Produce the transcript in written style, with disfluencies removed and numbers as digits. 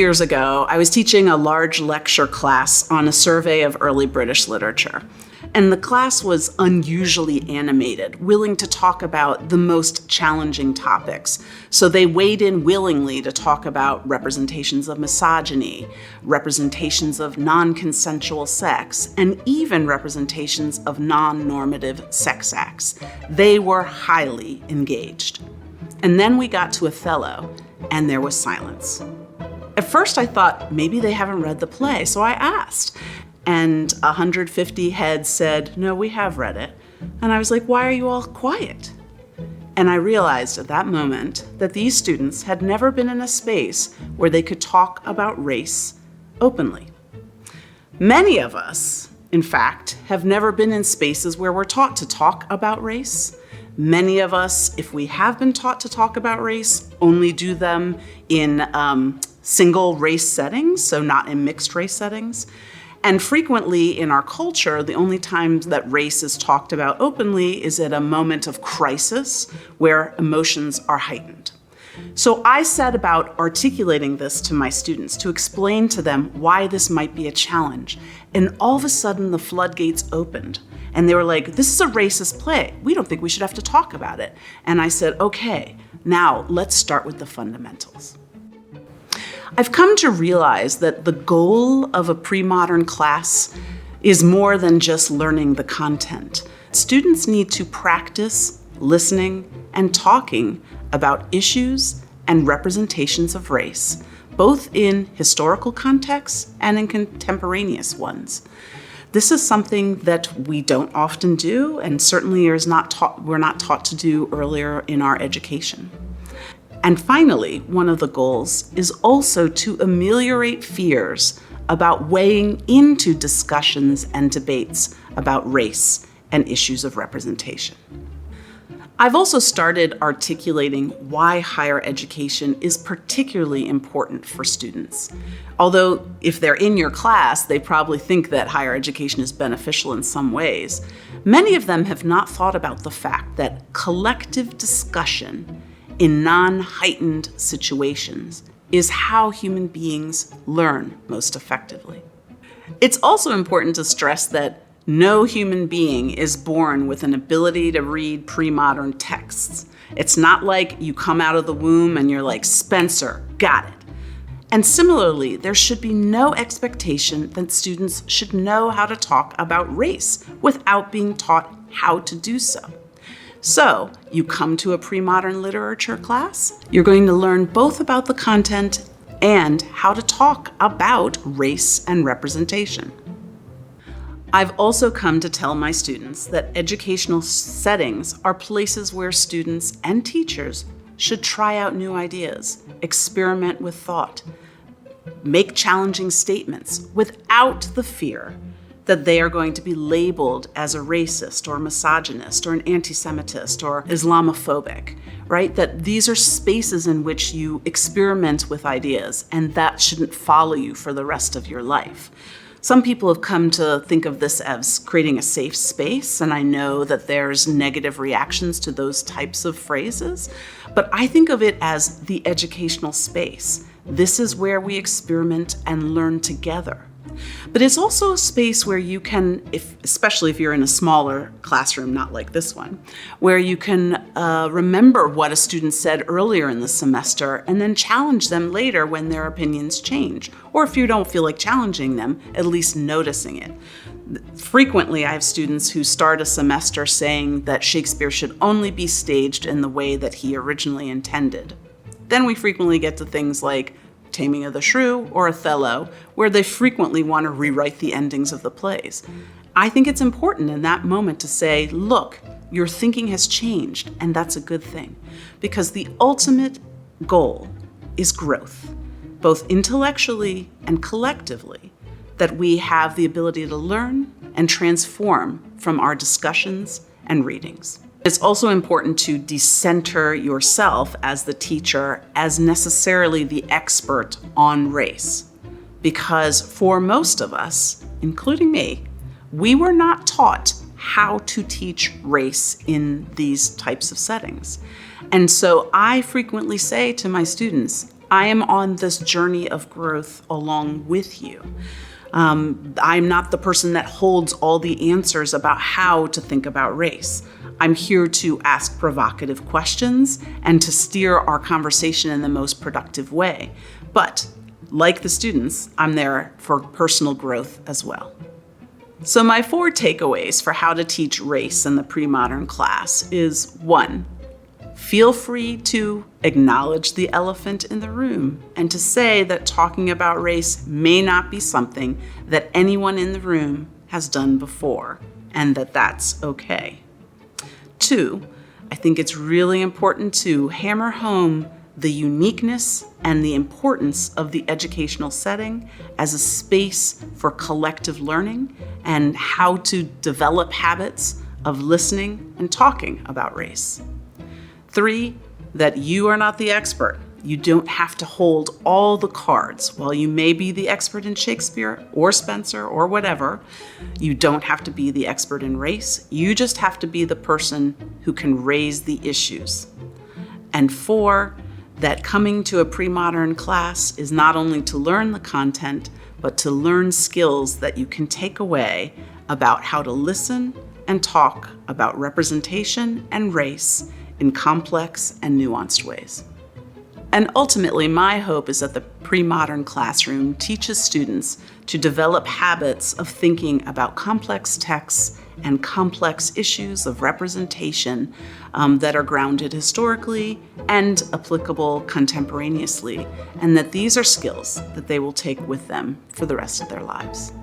years ago, I was teaching a large lecture class on a survey of early British literature. And the class was unusually animated, willing to talk about the most challenging topics. So they weighed in willingly to talk about representations of misogyny, representations of non-consensual sex, and even representations of non-normative sex acts. They were highly engaged. And then we got to Othello, and there was silence. At first I thought maybe they haven't read the play, so I asked. And 150 heads said, no, we have read it. And I was like, why are you all quiet? And I realized at that moment that these students had never been in a space where they could talk about race openly. Many of us, in fact, have never been in spaces where we're taught to talk about race. Many of us, if we have been taught to talk about race, only do them in single race settings, so not in mixed race settings. And frequently in our culture, the only time that race is talked about openly is at a moment of crisis where emotions are heightened. So I set about articulating this to my students to explain to them why this might be a challenge. And all of a sudden the floodgates opened and they were like, this is a racist play. We don't think we should have to talk about it. And I said, okay, now let's start with the fundamentals. I've come to realize that the goal of a pre-modern class is more than just learning the content. Students need to practice listening and talking about issues and representations of race, both in historical contexts and in contemporaneous ones. This is something that we don't often do, and certainly we're not taught to do earlier in our education. And finally, one of the goals is also to ameliorate fears about weighing into discussions and debates about race and issues of representation. I've also started articulating why higher education is particularly important for students. Although if they're in your class, they probably think that higher education is beneficial in some ways. Many of them have not thought about the fact that collective discussion in non-heightened situations is how human beings learn most effectively. It's also important to stress that no human being is born with an ability to read pre-modern texts. It's not like you come out of the womb and you're like, Spencer, got it. And similarly, there should be no expectation that students should know how to talk about race without being taught how to do so. So, you come to a pre-modern literature class, you're going to learn both about the content and how to talk about race and representation. I've also come to tell my students that educational settings are places where students and teachers should try out new ideas, experiment with thought, make challenging statements without the fear that they are going to be labeled as a racist or misogynist or an anti-Semitist or Islamophobic, right? That these are spaces in which you experiment with ideas and that shouldn't follow you for the rest of your life. Some people have come to think of this as creating a safe space, and I know that there's negative reactions to those types of phrases, but I think of it as the educational space. This is where we experiment and learn together. But it's also a space where you can, especially if you're in a smaller classroom, not like this one, where you can remember what a student said earlier in the semester and then challenge them later when their opinions change. Or if you don't feel like challenging them, at least noticing it. Frequently, I have students who start a semester saying that Shakespeare should only be staged in the way that he originally intended. Then we frequently get to things like Taming of the Shrew or Othello, where they frequently want to rewrite the endings of the plays. I think it's important in that moment to say, look, your thinking has changed, and that's a good thing. Because the ultimate goal is growth, both intellectually and collectively, that we have the ability to learn and transform from our discussions and readings. It's also important to decenter yourself as the teacher as necessarily the expert on race. Because for most of us, including me, we were not taught how to teach race in these types of settings. And so I frequently say to my students, I am on this journey of growth along with you. I'm not the person that holds all the answers about how to think about race. I'm here to ask provocative questions and to steer our conversation in the most productive way. But like the students, I'm there for personal growth as well. So my 4 takeaways for how to teach race in the pre-modern class is 1, feel free to acknowledge the elephant in the room and to say that talking about race may not be something that anyone in the room has done before, and that that's okay. 2, I think it's really important to hammer home the uniqueness and the importance of the educational setting as a space for collective learning and how to develop habits of listening and talking about race. 3, that you are not the expert. You don't have to hold all the cards. While you may be the expert in Shakespeare or Spencer or whatever, you don't have to be the expert in race. You just have to be the person who can raise the issues. And 4, that coming to a pre-modern class is not only to learn the content, but to learn skills that you can take away about how to listen and talk about representation and race in complex and nuanced ways. And ultimately, my hope is that the pre-modern classroom teaches students to develop habits of thinking about complex texts and complex issues of representation that are grounded historically and applicable contemporaneously, and that these are skills that they will take with them for the rest of their lives.